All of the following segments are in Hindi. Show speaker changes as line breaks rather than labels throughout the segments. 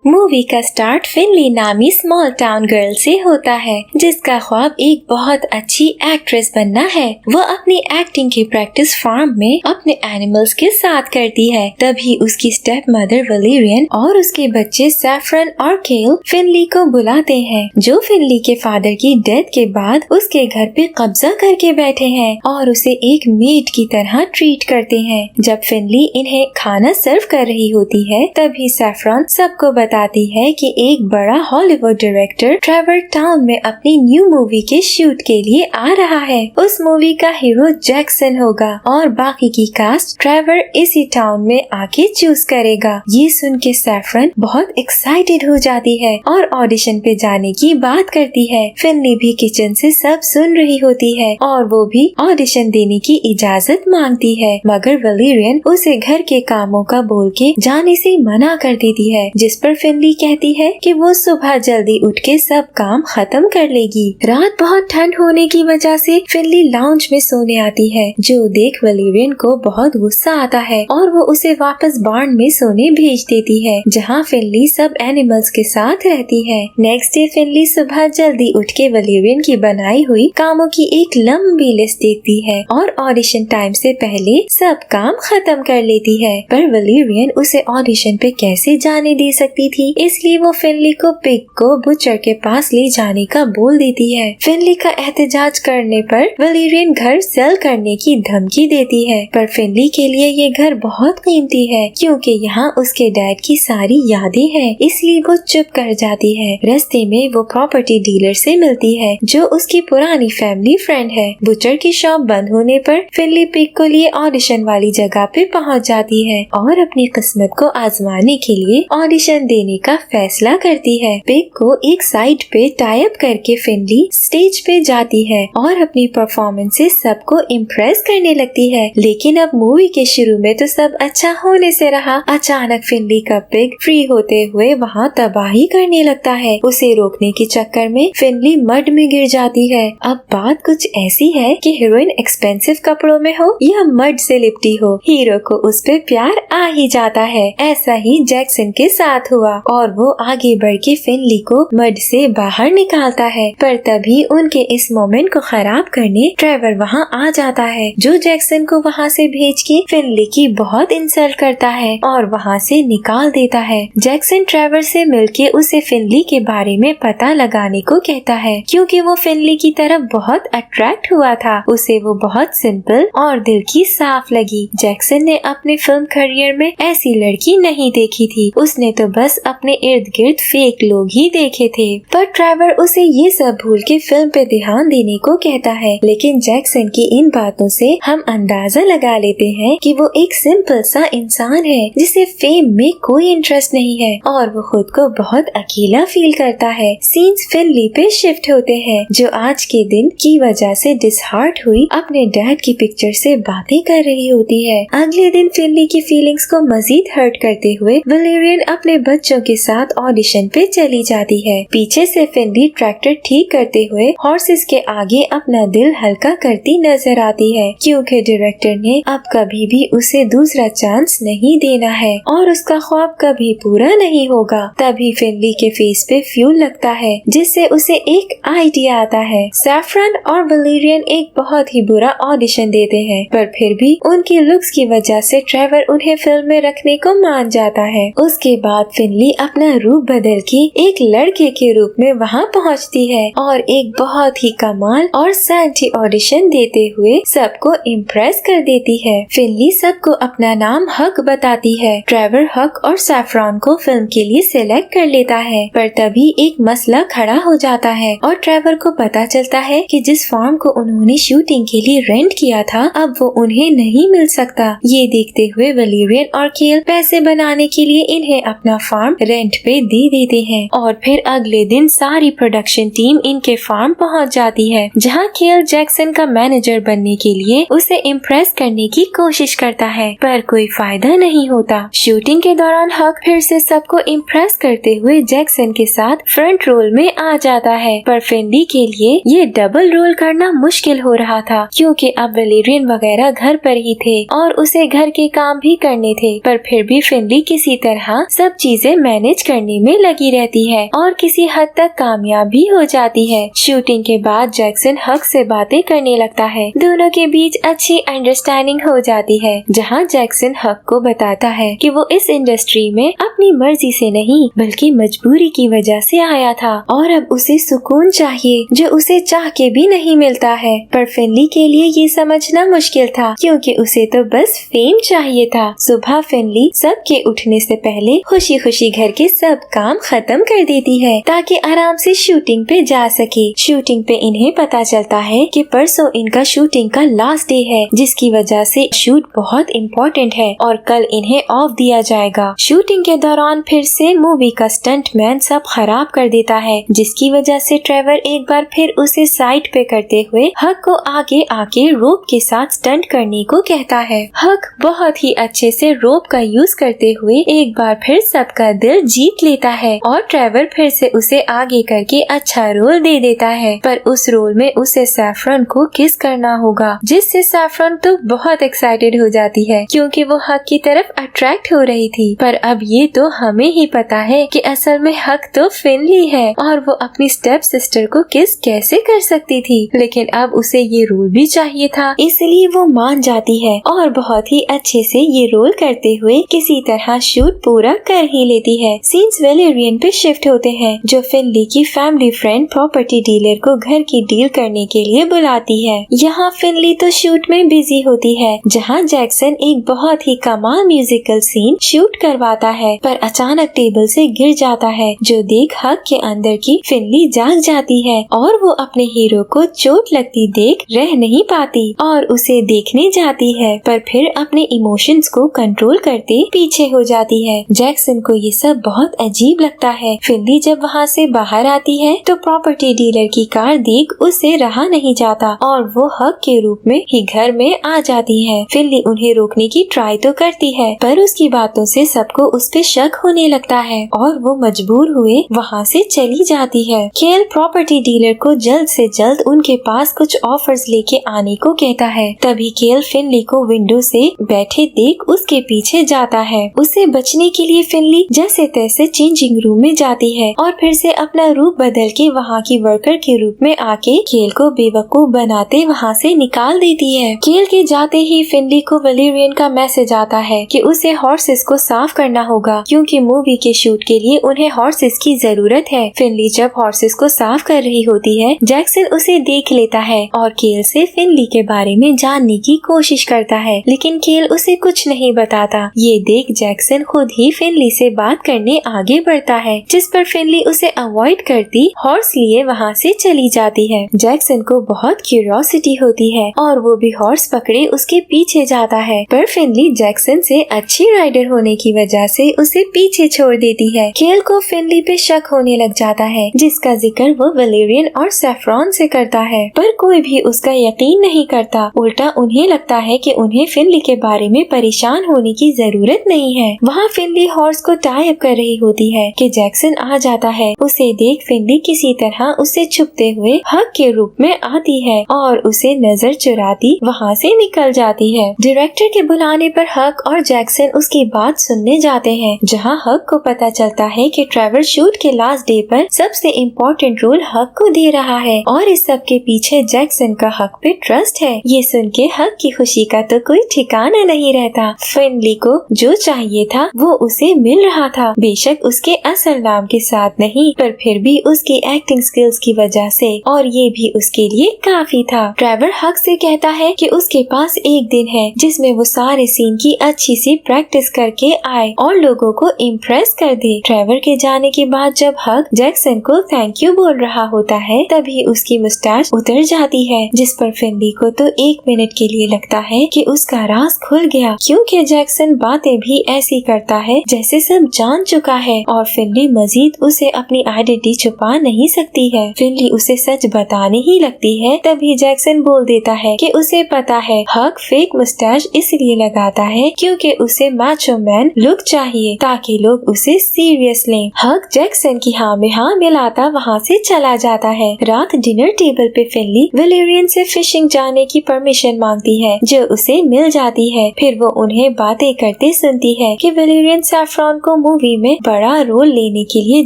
मूवी का स्टार्ट फिनली नामी स्मॉल टाउन गर्ल से होता है, जिसका ख्वाब एक बहुत अच्छी एक्ट्रेस बनना है। वो अपनी एक्टिंग की प्रैक्टिस फार्म में अपने एनिमल्स के साथ करती है। तभी उसकी स्टेप मदर वलेरियन और उसके बच्चे सैफरन और केल फिनली को बुलाते हैं, जो फिनली के फादर की डेथ के बाद उसके घर पे कब्जा करके बैठे हैं और उसे एक मेड की तरह ट्रीट करते हैं। जब फिनली इन्हें खाना सर्व कर रही होती है, तभी सैफरन सबको बताती है कि एक बड़ा हॉलीवुड डायरेक्टर ट्रेवर टाउन में अपनी न्यू मूवी के शूट के लिए आ रहा है। उस मूवी का हीरो जैक्सन होगा और बाकी की कास्ट ट्रेवर इसी टाउन में आके चूज करेगा। ये सुन के सैफरन बहुत एक्साइटेड हो जाती है और ऑडिशन पे जाने की बात करती है। फिनली भी किचन से सब सुन रही होती है और वो भी ऑडिशन देने की इजाजत मांगती है, मगर वलेरियन उसे घर के कामों का बोल के जाने से मना कर देती है, जिस पर फिनली कहती है कि वो सुबह जल्दी उठ के सब काम खत्म कर लेगी। रात बहुत ठंड होने की वजह से फिनली लाउंज में सोने आती है, जो देख वलेरियन को बहुत गुस्सा आता है और वो उसे वापस बार्न में सोने भेज देती है, जहाँ फिनली सब एनिमल्स के साथ रहती है। नेक्स्ट डे फिनली सुबह जल्दी उठ के वलेरियन की बनाई हुई कामों की एक लंबी लिस्ट देखती है और ऑडिशन टाइम से पहले सब काम खत्म कर लेती है। पर वलेरियन उसे ऑडिशन पे कैसे जाने दे सकती थी, इसलिए वो फिनली को पिग को बुचर के पास ले जाने का बोल देती है। फिनली का एहतजाज करने पर वलेरियन घर सेल करने की धमकी देती है, पर फिनली के लिए ये घर बहुत कीमती है क्योंकि यहाँ उसके डैड की सारी यादें हैं, इसलिए वो चुप कर जाती है। रास्ते में वो प्रॉपर्टी डीलर से मिलती है, जो उसकी पुरानी फैमिली फ्रेंड है। बुचर की शॉप बंद होने पर फिनली पिग को लिए ऑडिशन वाली जगह पे पहुँच जाती है और अपनी किस्मत को आजमाने के लिए ऑडिशन देने का फैसला करती है। पिग को एक साइड पे टाई अप करके फिनली स्टेज पे जाती है और अपनी परफॉर्मेंस से सबको इम्प्रेस करने लगती है। लेकिन अब मूवी के शुरू में तो सब अच्छा होने से रहा, अचानक फिनली का पिग फ्री होते हुए वहाँ तबाही करने लगता है। उसे रोकने के चक्कर में फिनली मड में गिर जाती है। अब बात कुछ ऐसी है कि हीरोइन एक्सपेंसिव कपड़ों में हो या मड से लिपटी हो, हीरो को उस पे प्यार आ ही जाता है। ऐसा ही जैक्सन के साथ हुआ और वो आगे बढ़ के फिनली को मड से बाहर निकालता है, पर तभी उनके इस मोमेंट को खराब करने ट्रेवर वहाँ आ जाता है, जो जैक्सन को वहाँ से भेज के फिनली की बहुत इंसल्ट करता है और वहाँ से निकाल देता है। जैक्सन ट्रेवर से मिलके उसे फिनली के बारे में पता लगाने को कहता है, क्योंकि वो फिनली की तरफ बहुत अट्रैक्ट हुआ था। उसे वो बहुत सिंपल और दिल की साफ लगी। जैक्सन ने अपने फिल्म करियर में ऐसी लड़की नहीं देखी थी, उसने तो बस अपने इर्द गिर्द फेक लोग ही देखे थे। पर ट्रेवर उसे ये सब भूल के फिल्म पे ध्यान देने को कहता है, लेकिन जैक्सन की इन बातों से हम अंदाजा लगा लेते हैं कि वो एक सिंपल सा इंसान है, जिसे फेम में कोई इंटरेस्ट नहीं है और वो खुद को बहुत अकेला फील करता है। सीन्स फिनली पे शिफ्ट होते हैं, जो आज के दिन की वजह से डिसहार्ट हुई अपने डैड की पिक्चर से बातें कर रही होती है। अगले दिन फिनली की फीलिंग्स को मजीद हर्ट करते हुए वलेरियन अपने बच्चों के साथ ऑडिशन पे चली जाती है। पीछे से फिनली ट्रैक्टर ठीक करते हुए हॉर्सेस के आगे अपना दिल हल्का करती नजर आती है, क्योंकि डायरेक्टर ने अब कभी भी उसे दूसरा चांस नहीं देना है और उसका ख्वाब कभी पूरा नहीं होगा। तभी फिनली के फेस पे फ्यूल लगता है, जिससे उसे एक आइडिया आता है। सैफरन और वलेरियन एक बहुत ही बुरा ऑडिशन देते हैं, पर फिर भी उनकी लुक्स की वजह से ट्रेवर उन्हें फिल्म में रखने को मान जाता है। उसके बाद फिनली अपना रूप बदल के एक लड़के के रूप में वहाँ पहुँचती है और एक बहुत ही कमाल और सैंटी ऑडिशन देते हुए सबको इम्प्रेस कर देती है। फिनली सबको अपना नाम हक बताती है। ट्रेवर हक और सैफरन को फिल्म के लिए सिलेक्ट कर लेता है, पर तभी एक मसला खड़ा हो जाता है और ट्रेवर को पता चलता है कि जिस फार्म को उन्होंने शूटिंग के लिए रेंट किया था, अब वो उन्हें नहीं मिल सकता। ये देखते हुए वलेरियन और केल पैसे बनाने के लिए इन्हें अपना फार्म रेंट पे दे देते हैं और फिर अगले दिन सारी प्रोडक्शन टीम इनके फार्म पहुंच जाती है, जहां केल जैक्सन का मैनेजर बनने के लिए उसे इम्प्रेस करने की कोशिश करता है, पर कोई फायदा नहीं होता। शूटिंग के दौरान हक फिर से सबको इम्प्रेस करते हुए जैक्सन के साथ फ्रंट रोल में आ जाता है, पर फिनली के लिए ये डबल रोल करना मुश्किल हो रहा था, क्योंकि अब वलेरियन वगैरह घर पर ही थे और उसे घर के काम भी करने करने थे, पर फिर भी फिनली किसी तरह सब चीजें मैनेज करने में लगी रहती है और किसी हद तक कामयाब भी हो जाती है। शूटिंग के बाद जैक्सन हक से बातें करने लगता है। दोनों के बीच अच्छी अंडरस्टैंडिंग हो जाती है, जहाँ जैक्सन हक को बताता है कि वो इस इंडस्ट्री में अपनी मर्जी से नहीं बल्कि मजबूरी की वजह से आया था और अब उसे सुकून चाहिए जो उसे चाह के भी नहीं मिलता है। पर फिनली के लिए ये समझना मुश्किल था क्योंकि उसे तो बस फेम चाहिए था। सुबह फिनली सबके उठने से पहले खुशी खुशी घर के सब काम खत्म कर देती है ताकि आराम से शूटिंग पे जा सके। शूटिंग पे इन्हें पता चलता है कि परसों इनका शूटिंग का लास्ट डे है, जिसकी वजह से शूट बहुत इम्पोर्टेंट है और कल इन्हें ऑफ दिया जाएगा। शूटिंग के दौरान फिर से मूवी का स्टंट मैन सब खराब कर देता है, जिसकी वजह से ट्रेवर एक बार फिर उसे साइड पे करते हुए हक को आगे आके रोप के साथ स्टंट करने को कहता है। हक बहुत ही अच्छे से रोप का यूज करते हुए एक बार फिर सबका दिल जीत लेता है और ट्रेवर फिर से उसे आगे करके अच्छा रोल दे देता है, पर उस रोल में उसे सैफरन को किस करना होगा, जिससे सैफरन तो बहुत एक्साइटेड हो जाती है क्योंकि वो हक की तरफ अट्रैक्ट हो रही थी। पर अब ये तो हमें ही पता है कि असल में हक तो फिनली है और वो अपनी स्टेप सिस्टर को किस कैसे कर सकती थी, लेकिन अब उसे ये रोल भी चाहिए था, इसलिए वो मान जाती है और बहुत ही अच्छे से ये रोल करते हुए किसी तरह शूट पूरा कर ही लेती है। सीन्स वेलेरियन पे शिफ्ट होते हैं जो फिनली की फैमिली फ्रेंड प्रॉपर्टी डीलर को घर की डील करने के लिए बुलाती है। यहाँ फिनली तो शूट में बिजी होती है, जहाँ जैक्सन एक बहुत ही कमाल म्यूजिकल सीन शूट करवाता है, पर अचानक टेबल से गिर जाता है जो देख हक के अंदर की फिनली जाग जाती है और वो अपने हीरो को चोट लगती देख रह नहीं पाती और उसे देखने जाती है, पर फिर अपने इमोशंस को कंट्रोल करते पीछे हो जाती है। जैक्सन को ये सब बहुत अजीब लगता है। फिनली जब वहाँ से बाहर आती है तो प्रॉपर्टी डीलर की कार देख उसे रहा नहीं जाता और वो हक के रूप में ही घर में आ जाती है। फिनली उन्हें रोकने की ट्राई तो करती है, पर उसकी बातों से सबको उस पे शक होने लगता है और वो मजबूर हुए वहाँ से चली जाती है। केल प्रॉपर्टी डीलर को जल्द से जल्द उनके पास कुछ ऑफर्स लेके आने को कहता है। तभी केल फिनली को विंडो से बैठे देख उसके पीछे जाता है। उसे बचने के लिए फिनली जैसे तैसे चेंजिंग रूम में जाती है और फिर से अपना रूप बदल के वहाँ की वर्कर के रूप में आके केल को बेवकूफ बनाते वहाँ से निकाल देती है। केल के जाते ही फिनली को वेलेरियन का मैसेज आता है कि उसे हॉर्सेस को साफ करना होगा क्योंकि मूवी के शूट के लिए उन्हें हॉर्सेस की जरूरत है। फिनली जब हॉर्सेस को साफ कर रही होती है, जैक्सन उसे देख लेता है और केल से फिनली के बारे में जानने की कोशिश करता है, लेकिन केल उसे कुछ नहीं बताता। ये देख जैक्सन खुद ही फिनली से बात करने आगे बढ़ता है, जिस पर फिनली उसे अवॉइड करती हॉर्स लिए वहाँ से चली जाती है। जैक्सन को बहुत क्यूरियोसिटी होती है और वो भी हॉर्स पकड़े उसके पीछे जाता है, पर फिनली जैक्सन से अच्छी राइडर होने की वजह से उसे पीछे छोड़ देती है। केल को फिनली पे शक होने लग जाता है, जिसका जिक्र वो वेलेरियन और सैफरन से करता है, पर कोई भी उसका यकीन नहीं करता। उल्टा उन्हें लगता है कि उन्हें फिनली के बारे में परेशान होने की जरूरत नहीं है। वहाँ फिनली हॉर्स को टाई अप कर रही होती है कि जैक्सन आ जाता है। उसे देख फिनली किसी तरह उसे छुपते हुए हक के रूप में आती है और उसे नजर चुराती वहाँ से निकल जाती है। डायरेक्टर के बुलाने पर हक और जैक्सन उसकी बात सुनने जाते हैं, जहाँ हक को पता चलता है कि ट्रेवर शूट के लास्ट डे पर सबसे इम्पोर्टेंट रोल हक को दे रहा है और इस सब के पीछे जैक्सन का हक पे ट्रस्ट है। ये सुन के हक की खुशी का तो कोई ठिकाना नहीं रहता। फिनली को जो चाहिए था वो उसे मिल रहा था, बेशक उसके असल नाम के साथ नहीं, पर फिर भी उसकी एक्टिंग स्किल्स की वजह से, और ये भी उसके लिए काफी था। ट्रेवर हक से कहता है कि उसके पास एक दिन है जिसमें वो सारे सीन की अच्छी सी प्रैक्टिस करके आए और लोगों को इम्प्रेस कर दे। ट्रेवर के जाने के बाद जब हक जैक्सन को थैंक यू बोल रहा होता है, तभी उसकी मुस्टैच उतर जाती है, जिस पर फिनली को तो 1 मिनट के लिए लगता है कि उसका राज खुल गया, क्योंकि जैक्सन बातें भी ऐसी करता है जैसे सब जान चुका है और फिनली मजीद उसे अपनी आइडेंटिटी छुपा नहीं सकती है। फिनली उसे सच बताने ही लगती है, तभी जैक्सन बोल देता है कि उसे पता है हक फेक मुस्टैच इसलिए लगाता है क्योंकि उसे मैचो मैन लुक चाहिए ताकि लोग उसे सीरियस लें। हक जैक्सन की हाँ में हाँ मिलाता वहाँ से चला जाता है। रात डिनर टेबल पे फिनली वेलेरियन से फिशिंग जाने की परमिशन मांगती है, जो उसे मिल जाती है। फिर वो उन्हें उन्हें बातें करते सुनती है कि वैलेरियन सैफरॉन को मूवी में बड़ा रोल लेने के लिए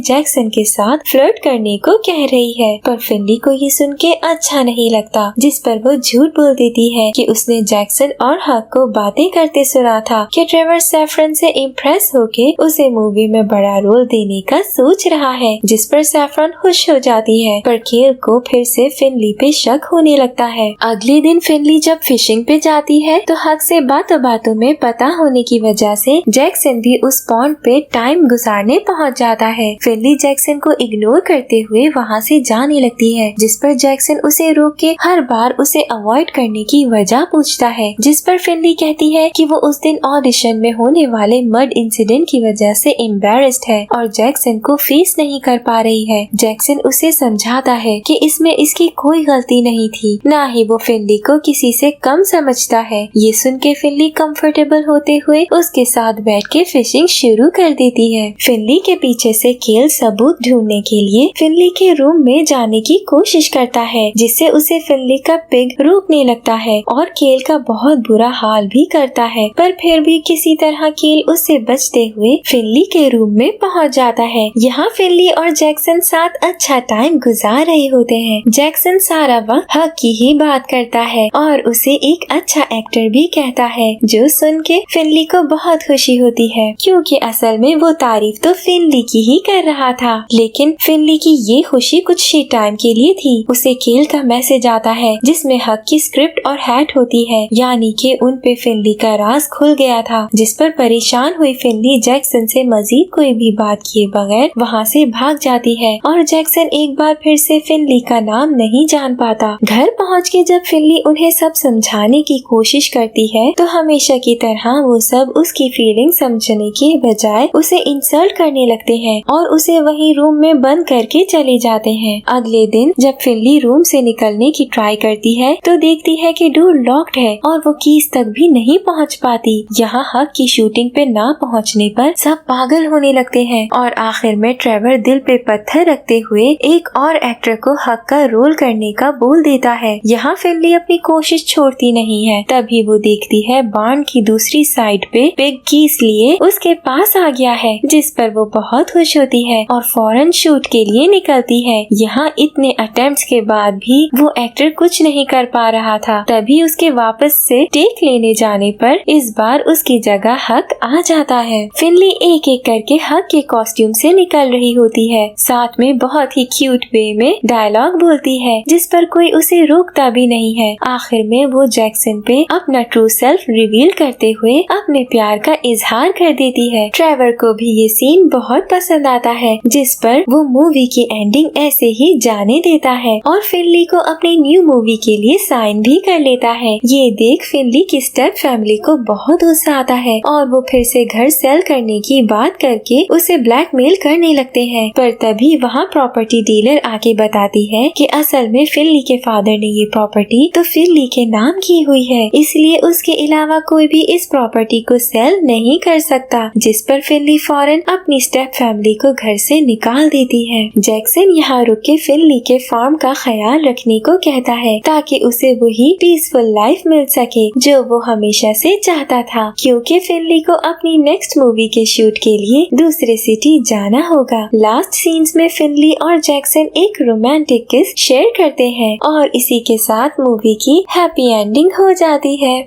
जैक्सन के साथ फ्लर्ट करने को कह रही है, पर फिनली को ये सुन के अच्छा नहीं लगता, जिस पर वो झूठ बोल देती है कि उसने जैक्सन और हक को बातें करते सुना था कि ट्रेवर सैफरन से इम्प्रेस होके उसे मूवी में बड़ा रोल देने का सोच रहा है, जिस पर सैफरन खुश हो जाती है। पर केल को फिर से फिनली पे शक होने लगता है। अगले दिन फिनली जब फिशिंग पे जाती है तो हक से बातों बातों में पता होने की वजह से जैक्सन भी उस पॉन्ड पे टाइम गुजारने पहुंच जाता है। फिनली जैक्सन को इग्नोर करते हुए वहां से जाने लगती है, जिस पर जैक्सन उसे रोक के हर बार उसे अवॉइड करने की वजह पूछता है, जिस पर फिनली कहती है कि वो उस दिन ऑडिशन में होने वाले मड इंसिडेंट की वजह से एम्बैरेस्ड है और जैक्सन को फेस नहीं कर पा रही है। जैक्सन उसे समझाता है कि इसमें इसकी कोई गलती नहीं थी, ना ही वो फिनली को किसी से कम समझता है। ये सुन के फिनली कंफर्टेबल होते हुए उसके साथ बैठ के फिशिंग शुरू कर देती है। फिनली के पीछे से केल सबूत ढूंढने के लिए फिनली के रूम में जाने की कोशिश करता है, जिससे उसे फिनली का पिग रोकने लगता है और केल का बहुत बुरा हाल भी करता है, पर फिर भी किसी तरह केल उससे बचते हुए फिनली के रूम में पहुंच जाता है। यहाँ फिनली और जैक्सन साथ अच्छा टाइम गुजार रहे होते हैं। जैक्सन सारा वक्त हक की ही बात करता है और उसे एक अच्छा एक्टर भी कहता है, जो सुन के फिनली को बहुत खुशी होती है, क्योंकि असल में वो तारीफ तो फिनली की ही कर रहा था। लेकिन फिनली की ये खुशी कुछ ही टाइम के लिए थी। उसे केल का मैसेज आता है जिसमें हक की स्क्रिप्ट और हैट होती है, यानी कि उन पे फिनली का राज खुल गया था, जिस पर परेशान हुई फिनली जैक्सन से मजीद कोई भी बात किए बगैर वहाँ से भाग जाती है और जैक्सन एक बार फिर से फिनली का नाम नहीं जान पाता। घर पहुँच के जब फिनली उन्हें सब समझाने की कोशिश करती है तो हमेशा की तरह वो सब उसकी फीलिंग समझने के बजाय उसे इंसल्ट करने लगते हैं और उसे वही रूम में बंद करके चले जाते हैं। अगले दिन जब फिनली रूम से निकलने की ट्राई करती है तो देखती है कि डोर लॉक्ड है और वो कीज तक भी नहीं पहुंच पाती। यहाँ हक की शूटिंग पे ना पहुंचने पर सब पागल होने लगते हैं और आखिर में ट्रेवर दिल पे पत्थर रखते हुए एक और एक्टर को हक का रोल करने का बोल देता है। यहाँ फिनली अपनी कोशिश छोड़ती नहीं है। तभी वो देखती है बार्न की दूसरी साइड पे पिग कीज लिए उसके पास आ गया है, जिस पर वो बहुत खुश होती है और फौरन शूट के लिए निकलती है। यहाँ इतने अटेम्प्ट्स के बाद भी वो एक्टर कुछ नहीं कर पा रहा था। तभी उसके वापस से टेक लेने जाने पर इस बार उसकी जगह हक आ जाता है। फिनली एक एक करके हक के कॉस्ट्यूम से निकल रही होती है, साथ में बहुत ही क्यूट वे में डायलॉग बोलती है, जिस पर कोई उसे रोकता भी नहीं है। आखिर में वो जैक्सन पे अपना ट्रू सेल्फ रिवील करते हुए अपने प्यार का इजहार कर देती है। ट्रेवर को भी ये सीन बहुत पसंद आता है, जिस पर वो मूवी की एंडिंग ऐसे ही जाने देता है और फिनली को अपनी न्यू मूवी के लिए साइन भी कर लेता है। ये देख फिनली की स्टेप फैमिली को बहुत गुस्सा आता है और वो फिर से घर सेल करने की बात करके उसे ब्लैकमेल करने लगते हैं। पर तभी वहाँ प्रॉपर्टी डीलर आके बताती है कि असल में फिनली के फादर ने ये प्रॉपर्टी तो फिनली के नाम की हुई है, इसलिए उसके अलावा कोई भी इस प्रॉपर्टी को सेल नहीं कर सकता, जिस पर फिनली फौरन अपनी स्टेप फैमिली को घर से निकाल देती है। जैक्सन यहाँ रुक के फिनली के फार्म का ख्याल रखने को कहता है ताकि उसे वही पीसफुल लाइफ मिल सके जो वो हमेशा से चाहता था, क्योंकि फिनली को अपनी नेक्स्ट मूवी के शूट के लिए दूसरे सिटी जाना होगा। लास्ट सीन्स में फिनली और जैक्सन एक रोमांटिक किस शेयर करते हैं और इसी के साथ मूवी की हैप्पी एंडिंग हो जाती है।